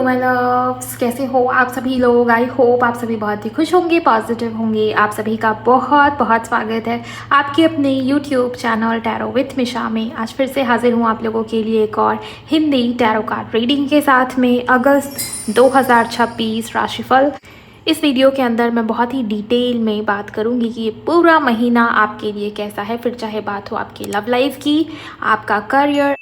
My loves, कैसे हो आप सभी लोग। आई होप आप सभी बहुत ही खुश होंगे, पॉजिटिव होंगे। आप सभी का बहुत बहुत स्वागत है आपके अपने यूट्यूब चैनल टैरो विथ मिशा में। आज फिर से हाजिर हूँ आप लोगों के लिए एक और हिंदी टैरो कार्ड रीडिंग के साथ में अगस्त 2026 राशिफल। इस वीडियो के अंदर मैं बहुत ही डिटेल में बात करूंगी कि ये पूरा महीना आपके लिए कैसा है। फिर चाहे बात हो आपकी लव लाइफ की, आपका करियर,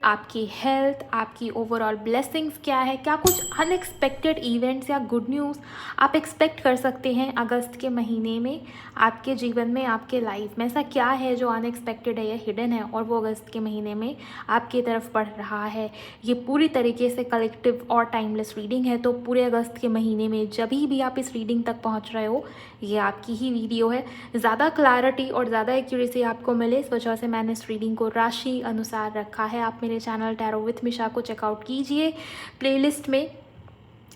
आपकी हेल्थ, आपकी ओवरऑल ब्लेसिंग्स क्या है, क्या कुछ अनएक्सपेक्टेड इवेंट्स या गुड न्यूज़ आप एक्सपेक्ट कर सकते हैं अगस्त के महीने में आपके जीवन में, आपके लाइफ में। ऐसा क्या है जो अनएक्सपेक्टेड है या हिडन है और वो अगस्त के महीने में आपकी तरफ बढ़ रहा है। ये पूरी तरीके से कलेक्टिव और टाइमलेस रीडिंग है, तो पूरे अगस्त के महीने में जब भी आप इस रीडिंग तक पहुँच रहे हो, ये आपकी ही वीडियो है। ज़्यादा क्लैरिटी और ज़्यादा एक्यूरेसी आपको मिले, इस वजह से मैंने इस रीडिंग को राशि अनुसार रखा है। आप मेरे चैनल टैरो विथ मिशा को चेकआउट कीजिए। प्लेलिस्ट में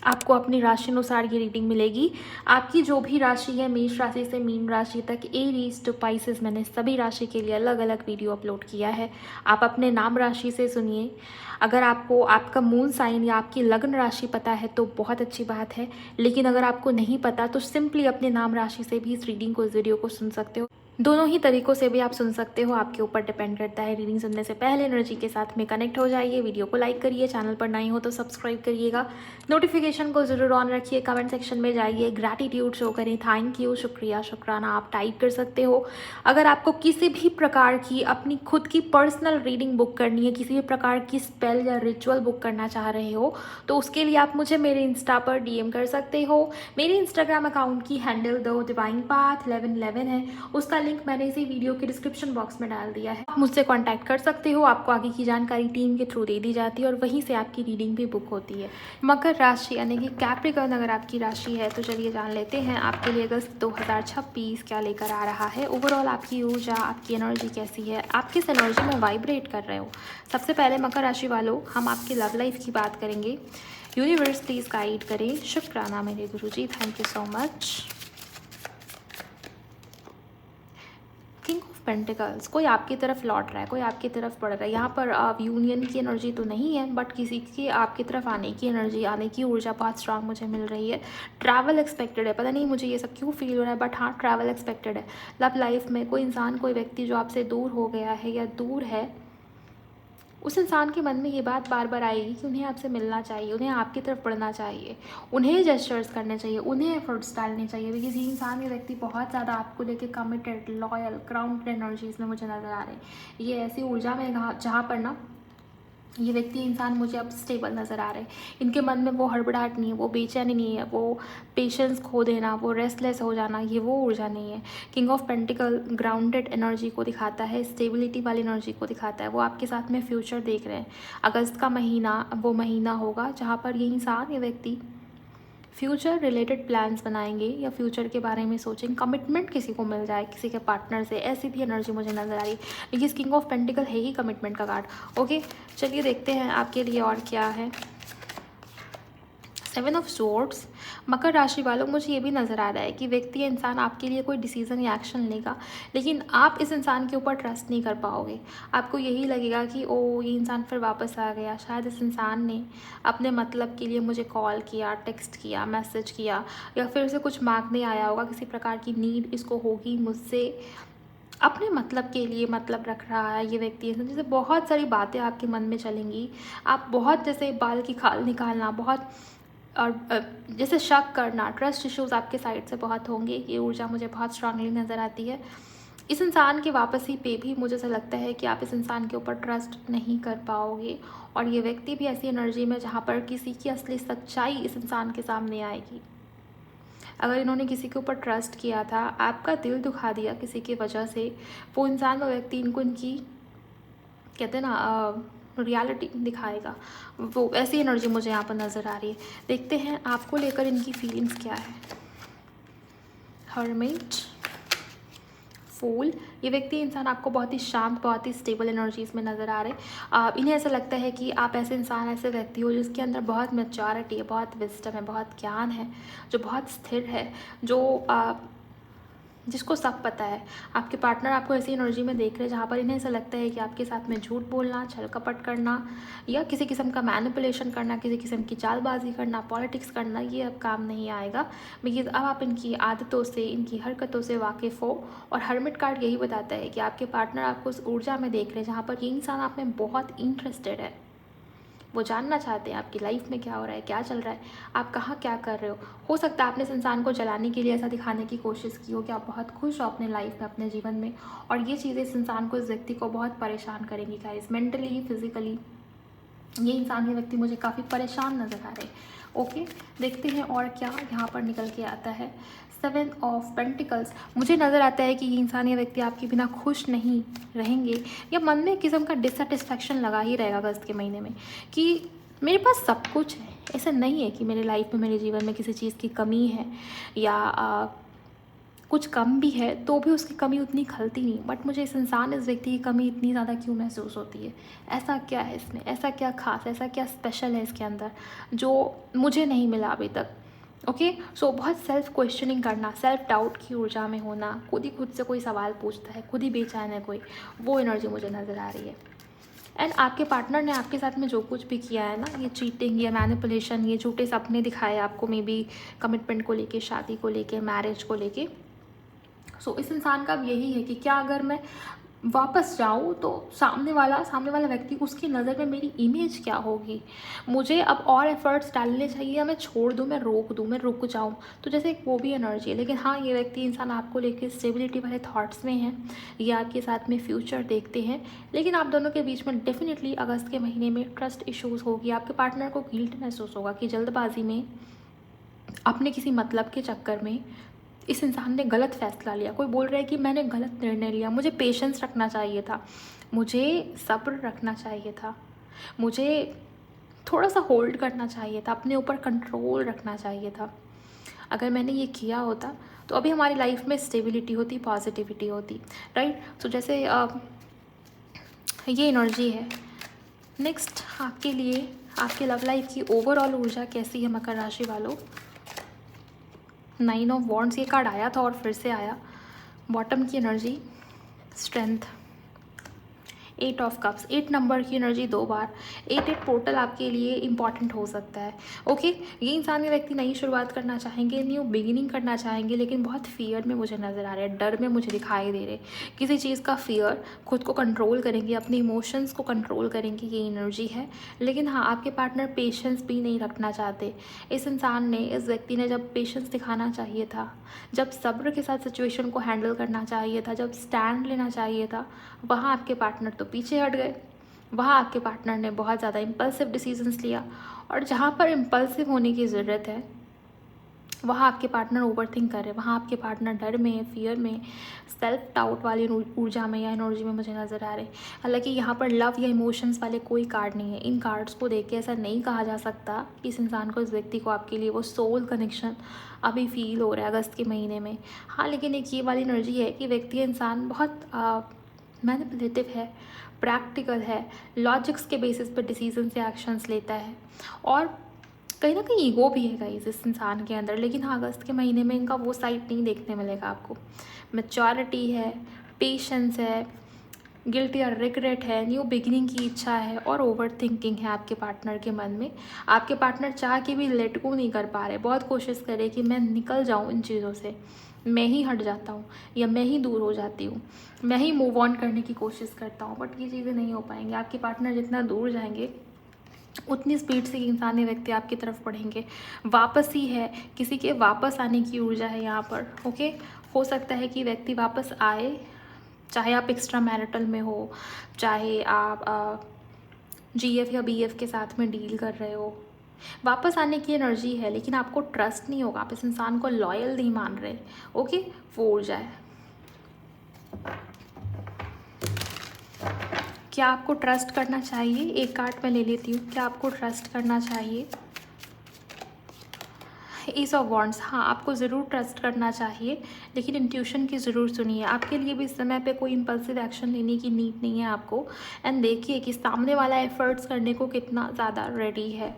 आपको अपनी राशि अनुसार ये रीडिंग मिलेगी। आपकी जो भी राशि है, मेष राशि से मीन राशि तक, एरीज टू पाइसेस, मैंने सभी राशि के लिए अलग अलग वीडियो अपलोड किया है। आप अपने नाम राशि से सुनिए। अगर आपको आपका मूल साइन या आपकी लग्न राशि पता है तो बहुत अच्छी बात है, लेकिन अगर आपको नहीं पता तो सिंपली अपने नाम राशि से भी इस रीडिंग को, इस वीडियो को सुन सकते हो। दोनों ही तरीक़ों से भी आप सुन सकते हो, आपके ऊपर डिपेंड करता है। रीडिंग सुनने से पहले एनर्जी के साथ में कनेक्ट हो जाइए, वीडियो को लाइक करिए, चैनल पर नए हो तो सब्सक्राइब करिएगा, नोटिफिकेशन को ज़रूर ऑन रखिए, कमेंट सेक्शन में जाइए, ग्रैटिट्यूड शो करें, थैंक यू, शुक्रिया, शुक्राना आप टाइप कर सकते हो। अगर आपको किसी भी प्रकार की अपनी खुद की पर्सनल रीडिंग बुक करनी है, किसी भी प्रकार की स्पेल या रिचुअल बुक करना चाह रहे हो, तो उसके लिए आप मुझे मेरे इंस्टा पर डीएम कर सकते हो। मेरे इंस्टाग्राम अकाउंट की हैंडल द डिवाइन पाथ 1111 है, उसका लिंक मैंने इसी वीडियो के डिस्क्रिप्शन बॉक्स में डाल दिया है। आप मुझसे कांटेक्ट कर सकते हो, आपको आगे की जानकारी टीम के थ्रू दे दी जाती है और वहीं से आपकी रीडिंग भी बुक होती है। मकर राशि यानी कि कैप्रिकॉर्न अगर आपकी राशि है तो चलिए जान लेते हैं आपके लिए अगस्त 2026 क्या लेकर आ रहा है। ओवरऑल आपकी ऊर्जा, आपकी एनर्जी कैसी है, आप किस एनर्जी में वाइब्रेट कर रहे हो। सबसे पहले मकर राशि वालों, हम आपकी लव लाइफ की बात करेंगे। यूनिवर्स प्लीज़ गाइड करें, शुक्राना मेरे गुरुजी, thank you so much. King of pentacles, कोई आपकी तरफ लौट रहा है, कोई आपकी तरफ बढ़ रहा है। यहाँ पर यूनियन की एनर्जी तो नहीं है, बट किसी की आपकी तरफ आने की एनर्जी, आने की ऊर्जा बहुत स्ट्रांग मुझे मिल रही है। ट्रैवल एक्सपेक्टेड है, पता नहीं मुझे ये सब क्यों फील हो रहा है, बट हाँ ट्रैवल एक्सपेक्टेड है। लव लाइफ में कोई इंसान, कोई व्यक्ति जो आपसे दूर हो गया है या दूर है, उस इंसान के मन में ये बात बार बार आएगी कि उन्हें आपसे मिलना चाहिए, उन्हें आपकी तरफ बढ़ना चाहिए, उन्हें जेस्चर्स करने चाहिए, उन्हें एफर्ट्स डालने चाहिए। बिकॉज ये इंसान, ये व्यक्ति बहुत ज़्यादा आपको लेके कमिटेड, लॉयल, ग्राउंडेड एनर्जीज में मुझे नज़र आ रहे हैं। ये ऐसी ऊर्जा में जहाँ पर ना ये व्यक्ति, इंसान मुझे अब स्टेबल नज़र आ रहे हैं। इनके मन में वो हड़बड़ाहट नहीं है, वो बेचैनी नहीं है, वो पेशेंस खो देना, वो रेस्टलेस हो जाना, ये वो ऊर्जा नहीं है। King of pentacle grounded energy को दिखाता है, स्टेबिलिटी वाली एनर्जी को दिखाता है। वो आपके साथ में फ्यूचर देख रहे हैं। अगस्त का महीना वो महीना होगा जहाँ पर ये इंसान, ये व्यक्ति फ्यूचर रिलेटेड प्लान्स बनाएंगे या फ्यूचर के बारे में सोचेंगे। कमिटमेंट किसी को मिल जाए, किसी के पार्टनर से, ऐसी भी एनर्जी मुझे नज़र आ रही है। लेकिन किंग ऑफ पेंटिकल है ही कमिटमेंट का कार्ड। ओके, चलिए देखते हैं आपके लिए और क्या है। 7 ऑफ स्वॉर्ड्स, मकर राशि वालों, मुझे ये भी नज़र आ रहा है कि व्यक्ति या इंसान आपके लिए कोई डिसीज़न या एक्शन लेगा, लेकिन आप इस इंसान के ऊपर ट्रस्ट नहीं कर पाओगे। आपको यही लगेगा कि ओ ये इंसान फिर वापस आ गया, शायद इस इंसान ने अपने मतलब के लिए मुझे कॉल किया, टेक्स्ट किया, मैसेज किया, या फिर उसे कुछ मांगने आया होगा, किसी प्रकार की नीड इसको होगी मुझसे, अपने मतलब के लिए मतलब रख रहा है ये व्यक्ति। जैसे बहुत सारी बातें आपके मन में चलेंगी, आप बहुत जैसे बाल की खाल निकालना, बहुत और जैसे शक करना, ट्रस्ट इश्यूज आपके साइड से बहुत होंगे। ये ऊर्जा मुझे बहुत स्ट्रांगली नज़र आती है। इस इंसान की वापसी पे भी मुझे ऐसा लगता है कि आप इस इंसान के ऊपर ट्रस्ट नहीं कर पाओगे, और ये व्यक्ति भी ऐसी एनर्जी में जहाँ पर किसी की असली सच्चाई इस इंसान के सामने आएगी। अगर इन्होंने किसी के ऊपर ट्रस्ट किया था, आपका दिल दुखा दिया किसी की वजह से, वो इंसान, वो व्यक्ति इनको इनकी, कहते हैं ना, रियलिटी दिखाएगा। वो ऐसी एनर्जी मुझे यहाँ पर नज़र आ रही है। देखते हैं आपको लेकर इनकी फीलिंग्स क्या है। हर्मिट, फूल, ये व्यक्ति, इंसान आपको बहुत ही शांत, बहुत ही स्टेबल एनर्जीज में नज़र आ रहे हैं। इन्हें ऐसा लगता है कि आप ऐसे इंसान, ऐसे व्यक्ति हो जिसके अंदर बहुत मैच्योरिटी है, बहुत विजडम है, बहुत ज्ञान है, जो बहुत स्थिर है, जो जिसको सब पता है। आपके पार्टनर आपको ऐसी एनर्जी में देख रहे हैं जहाँ पर इन्हें ऐसा लगता है कि आपके साथ में झूठ बोलना, छल कपट करना या किसी किस्म का मैनिपुलेशन करना, किसी किस्म की चालबाजी करना, पॉलिटिक्स करना, ये अब काम नहीं आएगा। बिकॉज अब आप इनकी आदतों से, इनकी हरकतों से वाकिफ़ हो। और हर्मिट कार्ड यही बताता है कि आपके पार्टनर आपको उस ऊर्जा में देख रहे हैं जहाँ पर ये इंसान आप में बहुत इंटरेस्टेड है। वो जानना चाहते हैं आपकी लाइफ में क्या हो रहा है, क्या चल रहा है, आप कहाँ क्या कर रहे हो सकता है आपने इस इंसान को जलाने के लिए ऐसा दिखाने की कोशिश की हो कि आप बहुत खुश हो अपने लाइफ में, अपने जीवन में। और ये चीज़ें इस इंसान को, इस व्यक्ति को बहुत परेशान करेंगी गाइस, मेंटली, फिजिकली। ये इंसान, ये व्यक्ति मुझे काफ़ी परेशान नज़र आ रहे हैं। ओके, देखते हैं और क्या यहाँ पर निकल के आता है। 7 ऑफ पेंटिकल्स, मुझे नज़र आता है कि ये इंसान, ये व्यक्ति आपके बिना खुश नहीं रहेंगे या मन में एक किस्म का डिससेटिस्फैक्शन लगा ही रहेगा अगस्त के महीने में कि मेरे पास सब कुछ है। ऐसा नहीं है कि मेरे लाइफ में, मेरे जीवन में किसी चीज़ की कमी है या कुछ कम भी है तो भी उसकी कमी उतनी खलती नहीं, बट मुझे इस इंसान, इस व्यक्ति की कमी इतनी ज़्यादा क्यों महसूस होती है। ऐसा क्या है इसमें, ऐसा क्या खास, ऐसा क्या स्पेशल है इसके अंदर जो मुझे नहीं मिला अभी तक। ओके, सो बहुत सेल्फ क्वेश्चनिंग करना, सेल्फ डाउट की ऊर्जा में होना, खुद ही खुद से कोई सवाल पूछता है, खुद ही बेचैन है कोई, वो एनर्जी मुझे नज़र आ रही है। एंड आपके पार्टनर ने आपके साथ में जो कुछ भी किया है ना, ये चीटिंग, ये मैनिपुलेशन, ये झूठे सपने दिखाए आपको, मे बी कमिटमेंट को लेके, शादी को लेके, मैरिज को लेके। सो इस इंसान का अब यही है कि क्या अगर मैं वापस जाऊँ तो सामने वाला व्यक्ति, उसकी नज़र में मेरी इमेज क्या होगी। मुझे अब और एफर्ट्स डालने चाहिए या मैं छोड़ दूँ, मैं रोक दूँ, मैं रुक जाऊँ। तो जैसे वो भी एनर्जी है। लेकिन हाँ, ये व्यक्ति, इंसान आपको लेके स्टेबिलिटी वाले थॉट्स में है, ये आपके साथ में फ्यूचर देखते हैं। लेकिन आप दोनों के बीच में डेफिनेटली अगस्त के महीने में ट्रस्ट इश्यूज़ होगी। आपके पार्टनर को गिल्ट महसूस होगा कि जल्दबाजी में, अपने किसी मतलब के चक्कर में इस इंसान ने गलत फैसला लिया। कोई बोल रहा है कि मैंने गलत निर्णय लिया, मुझे पेशेंस रखना चाहिए था, मुझे सब्र रखना चाहिए था, मुझे थोड़ा सा होल्ड करना चाहिए था, अपने ऊपर कंट्रोल रखना चाहिए था। अगर मैंने ये किया होता तो अभी हमारी लाइफ में स्टेबिलिटी होती, पॉजिटिविटी होती, राइट। तो जैसे ये एनर्जी है। नेक्स्ट आपके लिए, आपके लव लाइफ की ओवरऑल ऊर्जा कैसी है मकर राशि वालों। 9 ऑफ वॉन्ड्स ये कार्ड आया था और फिर से आया। बॉटम की energy, strength. 8 of cups, 8 number की एनर्जी 2 बार। 8 पोर्टल आपके लिए इंपॉर्टेंट हो सकता है। ओके, ये इंसान, ये व्यक्ति नई शुरुआत करना चाहेंगे, न्यू बिगिनिंग करना चाहेंगे, लेकिन बहुत फियर में मुझे नज़र आ रहे हैं, डर में मुझे दिखाई दे रहे। किसी चीज़ का फियर, खुद को कंट्रोल करेंगे, अपने इमोशंस को कंट्रोल करेंगे, ये एनर्जी है। लेकिन हाँ, आपके पार्टनर पेशेंस भी नहीं रखना चाहते। इस इंसान ने, इस व्यक्ति ने जब पेशेंस दिखाना चाहिए था, जब सब्र के साथ सिचुएशन को हैंडल करना चाहिए था, जब स्टैंड लेना चाहिए था, वहाँ आपके पार्टनर तो पीछे हट गए। वहाँ आपके पार्टनर ने बहुत ज़्यादा इम्पल्सिव डिसीजंस लिया। और जहाँ पर इम्पल्सिव होने की ज़रूरत है, वहाँ आपके पार्टनर ओवरथिंक कर रहे हैं, वहाँ आपके पार्टनर डर में, फियर में, सेल्फ डाउट वाली ऊर्जा में या एनर्जी में मुझे नज़र आ रहे हैं। हालांकि यहाँ पर लव या इमोशंस वाले कोई कार्ड नहीं है। इन कार्ड्स को देख के ऐसा नहीं कहा जा सकता कि इस इंसान को, इस व्यक्ति को आपके लिए वो सोल कनेक्शन अभी फील हो रहा है अगस्त के महीने में। हाँ, लेकिन एक ये वाली एनर्जी है कि व्यक्ति, इंसान बहुत मैनिपुलेटिव है, प्रैक्टिकल है, लॉजिक्स के बेसिस पर डिसीजन से एक्शंस लेता है और कहीं ना कहीं ईगो भी है गाइस इस इंसान के अंदर। लेकिन हाँ, अगस्त के महीने में इनका वो साइड नहीं देखने मिलेगा आपको। मैच्योरिटी है, पेशेंस है, गिल्ट या रिग्रेट है, न्यू बिगिनिंग की इच्छा है और ओवर थिंकिंग है आपके पार्टनर के मन में। आपके पार्टनर चाह के भी लेट गो नहीं कर पा रहे, बहुत कोशिश करे कि मैं निकल जाऊँ इन चीज़ों से, मैं ही हट जाता हूँ या मैं ही दूर हो जाती हूँ, मैं ही मूव ऑन करने की कोशिश करता हूँ, बट ये चीज़ें नहीं हो पाएंगी। आपके पार्टनर जितना दूर जाएंगे उतनी स्पीड से इंसानी व्यक्ति आपकी तरफ बढ़ेंगे। वापस ही है, किसी के वापस आने की ऊर्जा है यहाँ पर। ओके, हो सकता है कि व्यक्ति वापस आए, चाहे आप एक्स्ट्रा मैरिटल में हो, चाहे आप जीएफ या बीएफ के साथ में डील कर रहे हो, वापस आने की एनर्जी है। लेकिन आपको ट्रस्ट नहीं होगा, आप इस इंसान को लॉयल नहीं मान रहे। ओके, वो ऊर्जा है। क्या आपको ट्रस्ट करना चाहिए? एक कार्ड मैं ले लेती हूँ। क्या आपको ट्रस्ट करना चाहिए? एस ऑफ वॉन्ड्स, हाँ, आपको ज़रूर ट्रस्ट करना चाहिए, लेकिन इंट्यूशन की ज़रूर सुनिए। आपके लिए भी इस समय पे कोई इम्पल्सिव एक्शन लेने की नीड नहीं है आपको। एंड देखिए कि सामने वाला एफर्ट्स करने को कितना ज़्यादा रेडी है।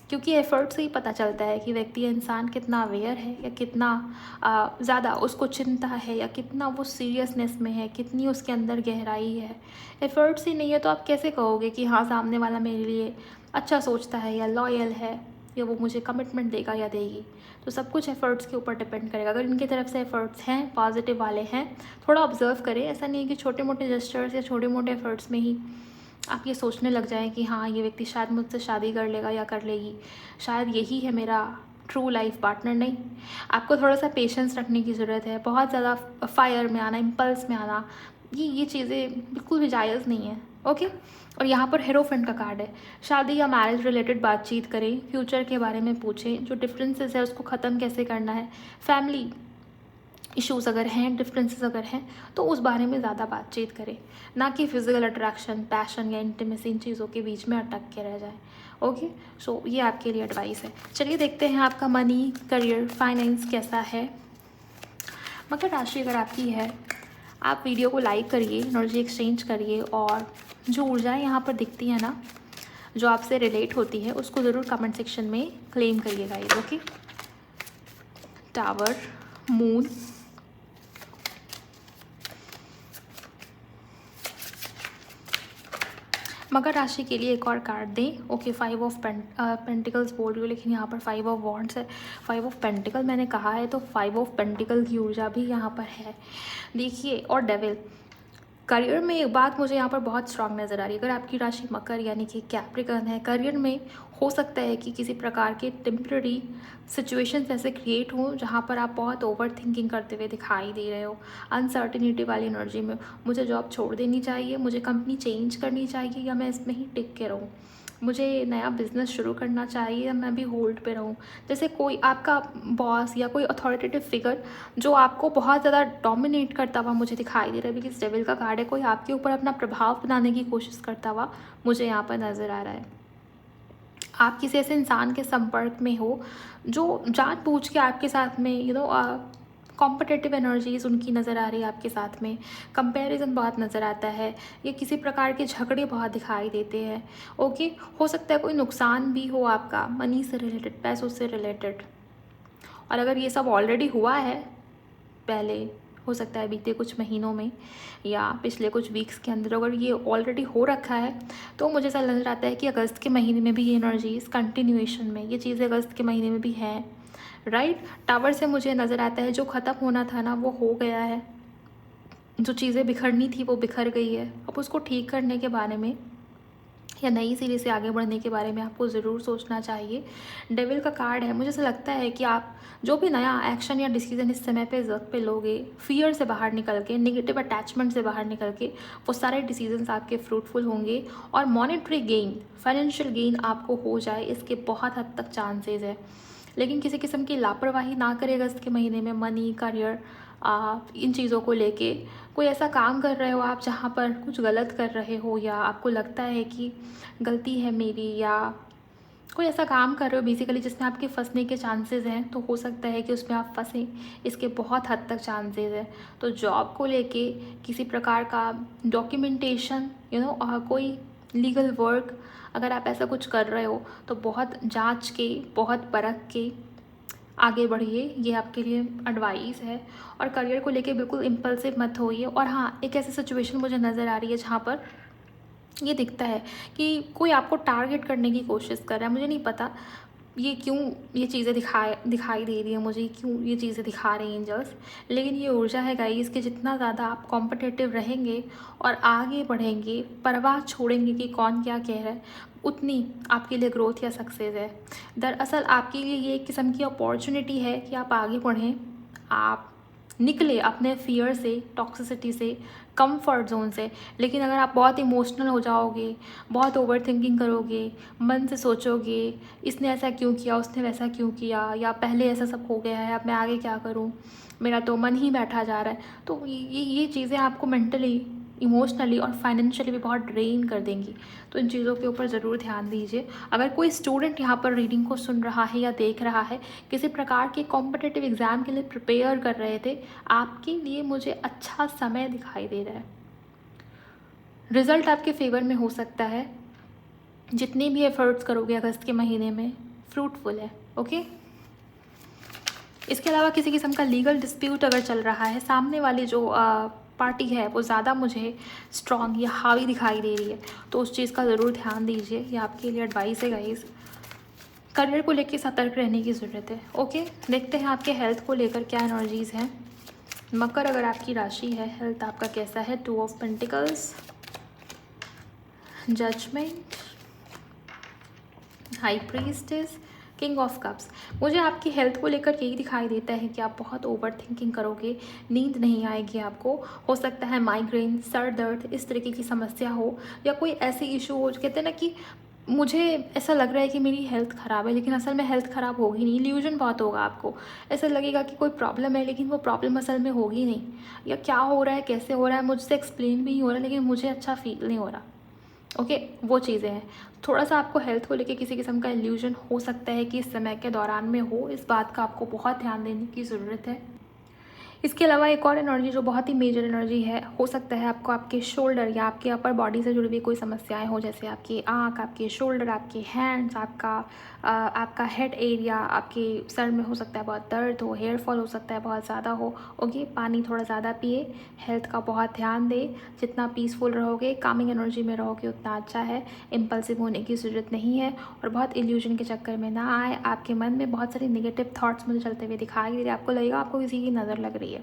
क्योंकि एफ़र्ट से ही पता चलता है कि व्यक्ति या इंसान कितना अवेयर है या कितना ज़्यादा उसको चिंता है या कितना वो सीरियसनेस में है, कितनी उसके अंदर गहराई है। एफ़र्ट्स ही नहीं है तो आप कैसे कहोगे कि हाँ, सामने वाला मेरे लिए अच्छा सोचता है या लॉयल है या वो मुझे कमिटमेंट देगा या देगी। तो सब कुछ एफ़र्ट्स के ऊपर डिपेंड करेगा। अगर इनकी तरफ से एफ़र्ट्स हैं, पॉजिटिव वाले हैं, थोड़ा ऑब्ज़र्व करें। ऐसा नहीं है कि छोटे-मोटे जेस्चर्स या छोटे-मोटे एफ़र्ट्स में ही आप ये सोचने लग जाएँ कि हाँ, ये व्यक्ति शायद मुझसे शादी कर लेगा या कर लेगी, शायद यही है मेरा ट्रू लाइफ पार्टनर। नहीं, आपको थोड़ा-सा पेशेंस रखने की ज़रूरत है। बहुत ज़्यादा फायर में आना, इम्पल्स में आना, ये चीज़ें बिल्कुल भी जायज़ नहीं है। ओके। और यहाँ पर हीरोफेंट का कार्ड है। शादी या मैरिज रिलेटेड बातचीत करें, फ्यूचर के बारे में पूछें, जो डिफरेंसेस है उसको ख़त्म कैसे करना है, फैमिली इश्यूज़ अगर हैं, डिफरेंसेस अगर हैं, तो उस बारे में ज़्यादा बातचीत करें, ना कि फिज़िकल अट्रैक्शन, पैशन या इंटीमेसी इन चीज़ों के बीच में अटक के रह जाए। ओके, सो ये आपके लिए एडवाइस है। चलिए देखते हैं आपका मनी, करियर, फाइनेंस कैसा है। मकर राशि अगर आपकी है, आप वीडियो को लाइक करिए, एनर्जी एक्सचेंज करिए और जो ऊर्जाएँ यहाँ पर दिखती हैं ना, जो आपसे रिलेट होती है, उसको ज़रूर कमेंट सेक्शन में क्लेम करिएगा। ये ओके, टावर, मून, मकर राशि के लिए एक और कार्ड दें। ओके, 5 ऑफ पेंटिकल्स बोल रही हूँ लेकिन यहाँ पर 5 ऑफ वॉन्ड्स है। 5 ऑफ पेंटिकल मैंने कहा है तो 5 ऑफ पेंटिकल की ऊर्जा भी यहाँ पर है, देखिए। और डेविल, करियर में एक बात मुझे यहाँ पर बहुत स्ट्रांग नज़र आ रही है। अगर आपकी राशि मकर यानी कि कैप्रिकॉर्न है, करियर में हो सकता है कि किसी प्रकार के टेम्पररी सिचुएशंस ऐसे क्रिएट हों जहाँ पर आप बहुत ओवर थिंकिंग करते हुए दिखाई दे रहे हो, अनसर्टिनिटी वाली एनर्जी में। मुझे जॉब छोड़ देनी चाहिए, मुझे कंपनी चेंज करनी चाहिए या मैं इसमें ही टिक के रहूँ, मुझे नया बिज़नेस शुरू करना चाहिए या मैं भी होल्ड पे रहूँ। जैसे कोई आपका बॉस या कोई अथॉरिटेटिव फिगर जो आपको बहुत ज़्यादा डोमिनेट करता हुआ मुझे दिखाई दे रहा है, बिकॉज डेविल का कार्ड है, कोई आपके ऊपर अपना प्रभाव बनाने की कोशिश करता हुआ मुझे यहाँ पर नज़र आ रहा है। आप किसी ऐसे इंसान के संपर्क में हो जो जानबूझ के आपके साथ में कॉम्पिटिटिव एनर्जीज उनकी नज़र आ रही है आपके साथ में, कंपैरिजन बहुत नज़र आता है, या किसी प्रकार के झगड़े बहुत दिखाई देते हैं। ओके, हो सकता है कोई नुकसान भी हो आपका मनी से रिलेटेड, पैसों से रिलेटेड। और अगर ये सब ऑलरेडी हुआ है पहले, हो सकता है बीते कुछ महीनों में या पिछले कुछ वीक्स के अंदर, अगर ये ऑलरेडी हो रखा है तो मुझे ऐसा नज़र आता है कि अगस्त के महीने में भी ये एनर्जीज कंटिन्यूएशन में, ये चीज़ें अगस्त के महीने में भी हैं। राइट, टावर से मुझे नज़र आता है जो ख़त्म होना था ना वो हो गया है, जो चीज़ें बिखरनी थी वो बिखर गई है। अब उसको ठीक करने के बारे में या नई सीरीज़ से आगे बढ़ने के बारे में आपको ज़रूर सोचना चाहिए। डेविल का कार्ड है, मुझे ऐसा लगता है कि आप जो भी नया एक्शन या डिसीजन इस समय पे वक्त पे लोगे, फियर से बाहर निकल के, नेगेटिव अटैचमेंट से बाहर निकल के, वो सारे डिसीजंस आपके फ्रूटफुल होंगे और मॉनेटरी गेन, फाइनेंशियल गेन आपको हो जाए, इसके बहुत हद तक चांसेस है। लेकिन किसी किस्म की लापरवाही ना करें अगस्त के महीने में, मनी, करियर, इन चीज़ों को लेके। कोई ऐसा काम कर रहे हो आप जहाँ पर कुछ गलत कर रहे हो या आपको लगता है कि गलती है मेरी, या कोई ऐसा काम कर रहे हो बेसिकली जिसमें आपके फंसने के चांसेस हैं, तो हो सकता है कि उसमें आप फंसें, इसके बहुत हद तक चांसेस हैं। तो जॉब को लेके किसी प्रकार का डॉक्यूमेंटेशन कोई लीगल वर्क, अगर आप ऐसा कुछ कर रहे हो तो बहुत जांच के, बहुत परख के आगे बढ़िए, ये आपके लिए एडवाइस है। और करियर को लेके बिल्कुल इम्पल्सिव मत होइए। और हाँ, एक ऐसी सिचुएशन मुझे नज़र आ रही है जहाँ पर ये दिखता है कि कोई आपको टारगेट करने की कोशिश कर रहा है। मुझे नहीं पता ये क्यों ये चीज़ें दिखाई दे रही है मुझे, क्यों ये चीज़ें दिखा रही हैं एंजल्स, लेकिन ये ऊर्जा है गाइस कि जितना ज़्यादा आप कॉम्पिटिटिव रहेंगे और आगे बढ़ेंगे, परवाह छोड़ेंगे कि कौन क्या कह रहा है, उतनी आपके लिए ग्रोथ या सक्सेस है। दरअसल आपके लिए ये एक किस्म की अपॉर्चुनिटी है कि आप आगे बढ़ें, आप निकले अपने फियर से, टॉक्सिसिटी से, कंफर्ट जोन से। लेकिन अगर आप बहुत इमोशनल हो जाओगे, बहुत ओवर थिंकिंग करोगे, मन से सोचोगे इसने ऐसा क्यों किया, उसने वैसा क्यों किया, या पहले ऐसा सब हो गया है, अब मैं आगे क्या करूं, मेरा तो मन ही बैठा जा रहा है, तो ये चीज़ें आपको मेंटली, इमोशनली और फाइनेंशियली भी बहुत ड्रेन कर देंगी। तो इन चीज़ों के ऊपर ज़रूर ध्यान दीजिए। अगर कोई स्टूडेंट यहाँ पर रीडिंग को सुन रहा है या देख रहा है, किसी प्रकार के कॉम्पिटिटिव एग्ज़ाम के लिए प्रिपेयर कर रहे थे, आपके लिए मुझे अच्छा समय दिखाई दे रहा है। रिज़ल्ट आपके फेवर में हो सकता है। जितने भी एफर्ट्स करोगे अगस्त के महीने में, फ्रूटफुल है। ओके, इसके अलावा किसी किस्म का लीगल डिस्प्यूट अगर चल रहा है, सामने वाली जो पार्टी है वो ज़्यादा मुझे स्ट्रॉन्ग या हावी दिखाई दे रही है, तो उस चीज़ का ज़रूर ध्यान दीजिए। ये आपके लिए एडवाइस है गाइस। करियर को लेकर सतर्क रहने की ज़रूरत है। ओके, देखते हैं आपके हेल्थ को लेकर क्या एनर्जीज़ हैं। मकर अगर आपकी राशि है, हेल्थ आपका कैसा है? 2 of pentacles, judgement, high priestess, king of cups. मुझे आपकी हेल्थ को लेकर यही दिखाई देता है कि आप बहुत ओवर थिंकिंग करोगे, नींद नहीं आएगी आपको। हो सकता है माइग्रेन, सर दर्द, इस तरीके की समस्या हो, या कोई ऐसी इशू हो जो कहते हैं ना कि मुझे ऐसा लग रहा है कि मेरी हेल्थ ख़राब है, लेकिन असल में हेल्थ ख़राब होगी नहीं। इल्यूजन बहुत होगा आपको, ऐसा लगेगा कि कोई प्रॉब्लम है, लेकिन वो प्रॉब्लम असल में होगी नहीं, या क्या हो रहा है, कैसे हो रहा है, मुझसे एक्सप्लेन भी नहीं हो रहा, लेकिन मुझे अच्छा फील नहीं हो रहा। ओके, वो चीज़ें हैं। थोड़ा सा आपको हेल्थ को लेके किसी किस्म का इल्यूजन हो सकता है कि इस समय के दौरान में हो, इस बात का आपको बहुत ध्यान देने की ज़रूरत है। इसके अलावा एक और एनर्जी जो बहुत ही मेजर एनर्जी है, हो सकता है आपको आपके शोल्डर या आपके अपर बॉडी से जुड़ी हुई कोई समस्याएं हो, जैसे आपकी आँख, आपके शोल्डर, आपके हैंड्स, आपका हेड एरिया, आपके सर में हो सकता है बहुत दर्द हो, हेयर फॉल हो सकता है बहुत ज़्यादा हो। ओके, पानी थोड़ा ज़्यादा पिए, हेल्थ का बहुत ध्यान दे। जितना पीसफुल रहोगे, कामिंग एनर्जी में रहोगे, उतना अच्छा है। इम्पल्सिव होने की ज़रूरत नहीं है, और बहुत इल्यूजन के चक्कर में ना आए। आपके मन में बहुत सारे नेगेटिव थॉट्स मुझे चलते हुए दिखाई दे रहे हैं। आपको लगेगा आपको किसी की नज़र लग रही है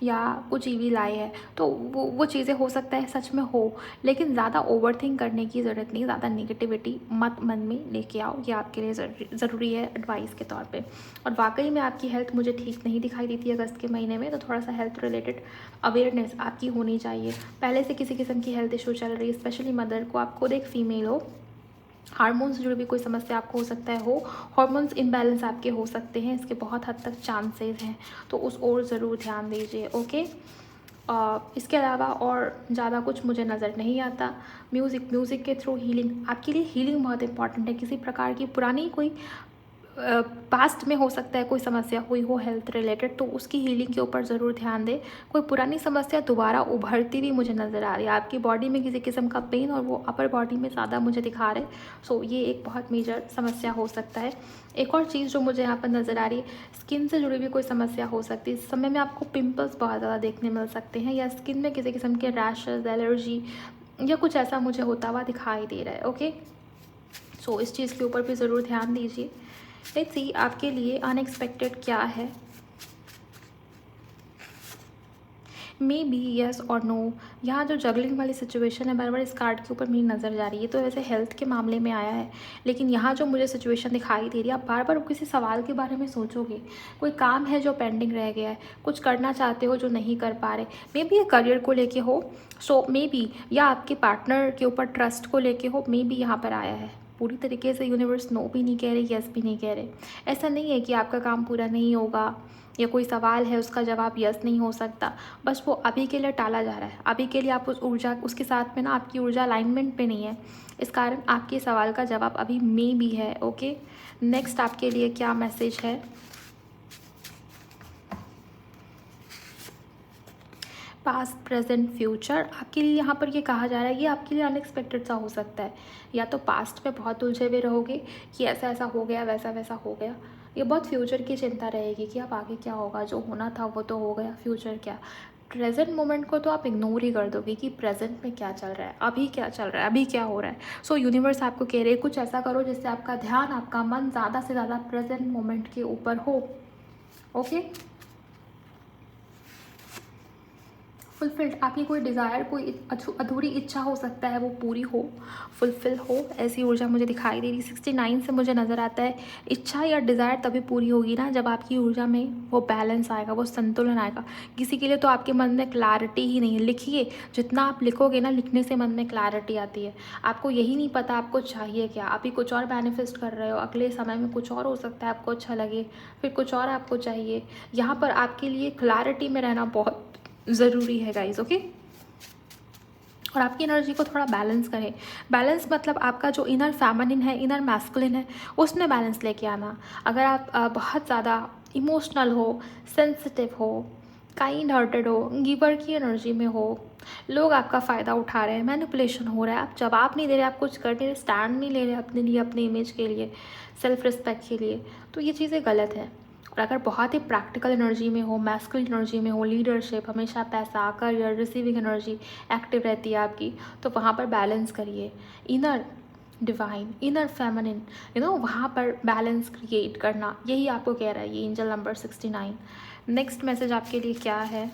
या कुछ ईविल आई है, तो वो चीज़ें हो सकता है सच में हो, लेकिन ज़्यादा ओवरथिंक करने की ज़रूरत नहीं। ज़्यादा नेगेटिविटी मत मन में लेके आओ, ये आपके लिए ज़रूरी है एडवाइस के तौर पे। और वाकई में आपकी हेल्थ मुझे ठीक नहीं दिखाई देती अगस्त के महीने में, तो थोड़ा सा हेल्थ रिलेटेड अवेयरनेस आपकी होनी चाहिए। पहले से किसी किस्म की हेल्थ इशू चल रही है, स्पेशली मदर को, आप खुद एक फीमेल हो, हार्मोन्स से जुड़ी भी कोई समस्या आपको हो सकता है, हार्मोन्स इम्बैलेंस आपके हो सकते हैं, इसके बहुत हद तक चांसेस हैं, तो उस ओर ज़रूर ध्यान दीजिए। ओके, इसके अलावा और ज़्यादा कुछ मुझे नज़र नहीं आता। म्यूज़िक के थ्रू हीलिंग, आपके लिए हीलिंग बहुत इंपॉर्टेंट है। किसी प्रकार की पुरानी कोई पास्ट में हो सकता है कोई समस्या हुई हो हेल्थ रिलेटेड, तो उसकी हीलिंग के ऊपर ज़रूर ध्यान दें। कोई पुरानी समस्या दोबारा उभरती भी मुझे नज़र आ रही है, आपकी बॉडी में किसी किस्म का पेन, और वो अपर बॉडी में ज़्यादा मुझे दिखा रहे। सो ये एक बहुत मेजर समस्या हो सकता है। एक और चीज़ जो मुझे यहाँ पर नज़र आ रही है, स्किन से जुड़ी भी कोई समस्या हो सकती है। इस समय में आपको पिंपल्स बहुत ज़्यादा देखने मिल सकते हैं, या स्किन में किसी किस्म के रैशेज, एलर्जी या कुछ ऐसा मुझे होता हुआ दिखाई दे रहा है। ओके, सो इस चीज़ के ऊपर भी ज़रूर ध्यान दीजिए। लेट्स सी आपके लिए अनएक्सपेक्टेड क्या है। मे बी येस और नो। यहाँ जो जगलिंग वाली सिचुएशन है, बार बार इस कार्ड के ऊपर मेरी नज़र जा रही है, तो वैसे हेल्थ के मामले में आया है, लेकिन यहाँ जो मुझे सिचुएशन दिखाई दे रही है, आप बार बार किसी सवाल के बारे में सोचोगे। कोई काम है जो पेंडिंग रह गया है, कुछ करना चाहते हो जो नहीं कर पा रहे। मे बी ये करियर को लेके हो, सो मे बी, या आपके पार्टनर के ऊपर ट्रस्ट को लेके हो, मे बी यहाँ पर आया है। पूरी तरीके से यूनिवर्स नो भी नहीं कह रहे, यस भी नहीं कह रहे। ऐसा नहीं है कि आपका काम पूरा नहीं होगा, या कोई सवाल है उसका जवाब यस नहीं हो सकता, बस वो अभी के लिए टाला जा रहा है। अभी के लिए आप उस ऊर्जा, उसके साथ में ना आपकी ऊर्जा अलाइनमेंट पे नहीं है, इस कारण आपके सवाल का जवाब अभी मे भी है। ओके, नेक्स्ट आपके लिए क्या मैसेज है? Past, present, future. आपके लिए यहाँ पर ये कहा जा रहा है, ये आपके लिए अनएक्सपेक्टेड सा हो सकता है। या तो पास्ट में बहुत उलझे हुए रहोगे कि ऐसा ऐसा हो गया, वैसा वैसा हो गया, ये बहुत फ्यूचर की चिंता रहेगी कि अब आगे क्या होगा, जो होना था वो तो हो गया, फ्यूचर क्या। प्रेजेंट मोमेंट को तो आप इग्नोर ही कर दोगे कि प्रेजेंट में क्या चल रहा है, अभी क्या चल रहा है, अभी क्या हो रहा है। सो यूनिवर्स आपको कह रहे हैं कुछ ऐसा करो जिससे आपका ध्यान, आपका मन ज़्यादा से ज़्यादा प्रेजेंट मोमेंट के ऊपर हो। ओके, फुलफिल्ड, आपकी कोई डिज़ायर, कोई अधूरी इच्छा हो सकता है वो पूरी हो, फुलफिल हो, ऐसी ऊर्जा मुझे दिखाई दे रही। 69 से मुझे नज़र आता है इच्छा या डिज़ायर तभी पूरी होगी ना जब आपकी ऊर्जा में वो बैलेंस आएगा, वो संतुलन आएगा। किसी के लिए तो आपके मन में क्लैरिटी ही नहीं है। लिखिए, जितना आप लिखोगे ना, लिखने से मन में क्लैरिटी आती है। आपको यही नहीं पता आपको चाहिए क्या, अभी कुछ और मैनिफेस्ट कर रहे हो, अगले समय में कुछ और हो सकता है आपको अच्छा लगे, फिर कुछ और आपको चाहिए। यहाँ पर आपके लिए क्लैरिटी में रहना बहुत ज़रूरी है गाइज। ओके, और आपकी एनर्जी को थोड़ा बैलेंस करें। बैलेंस मतलब आपका जो इनर फेमिनिन है, इनर मैस्कुलिन है, उसमें बैलेंस लेके आना। अगर आप बहुत ज़्यादा इमोशनल हो, सेंसिटिव हो, काइंड हार्टेड हो, गिवर की एनर्जी में हो, लोग आपका फ़ायदा उठा रहे हैं, मैनिपुलेशन हो रहा है, आप जवाब नहीं दे रहे, आप कुछ कर नहीं रहे, स्टैंड नहीं ले रहे अपने लिए, अपने इमेज के लिए, सेल्फ रिस्पेक्ट के लिए, तो ये चीज़ें गलत है। और अगर बहुत ही प्रैक्टिकल एनर्जी में हो, मैस्कुलिन एनर्जी में हो, लीडरशिप, हमेशा पैसा, करियर, रिसीविंग एनर्जी एक्टिव रहती है आपकी, तो वहाँ पर बैलेंस करिए। इनर डिवाइन, इनर फेमिनिन, वहाँ पर बैलेंस क्रिएट करना, यही आपको कह रहा है ये एंजल नंबर 69। नेक्स्ट मैसेज आपके लिए क्या है?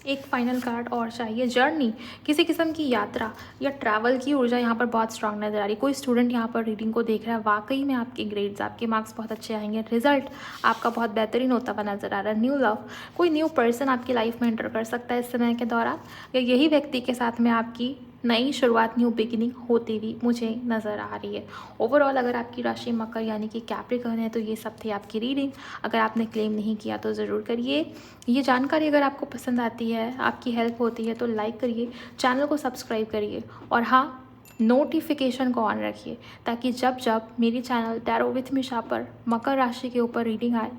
एक फाइनल कार्ड और चाहिए। जर्नी, किसी किस्म की यात्रा या ट्रैवल की ऊर्जा यहाँ पर बहुत स्ट्रांग नजर आ रही है। कोई स्टूडेंट यहाँ पर रीडिंग को देख रहा है, वाकई में आपके ग्रेड्स, आपके मार्क्स बहुत अच्छे आएंगे, रिजल्ट आपका बहुत बेहतरीन होता हुआ नजर आ रहा है। न्यू लव, कोई न्यू पर्सन आपकी लाइफ में एंटर कर सकता है इस समय के दौरान, या यही व्यक्ति के साथ में आपकी नई शुरुआत, न्यू बिगिनिंग होती हुई मुझे नज़र आ रही है। ओवरऑल अगर आपकी राशि मकर यानी कि कैप्रिकॉर्न है तो ये सब थी आपकी रीडिंग। अगर आपने क्लेम नहीं किया तो ज़रूर करिए। ये जानकारी अगर आपको पसंद आती है, आपकी हेल्प होती है तो लाइक करिए, चैनल को सब्सक्राइब करिए, और हाँ, नोटिफिकेशन को ऑन रखिए ताकि जब जब मेरी चैनल टैरो विथ मिशा पर मकर राशि के ऊपर रीडिंग आए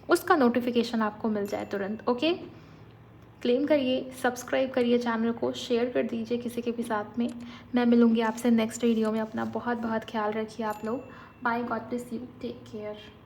उसका नोटिफिकेशन आपको मिल जाए तुरंत। ओके, क्लेम करिए, सब्सक्राइब करिए, चैनल को शेयर कर दीजिए किसी के भी साथ में। मैं मिलूँगी आपसे नेक्स्ट वीडियो में। अपना बहुत बहुत ख्याल रखिए आप लोग। Bye, God bless you, take care.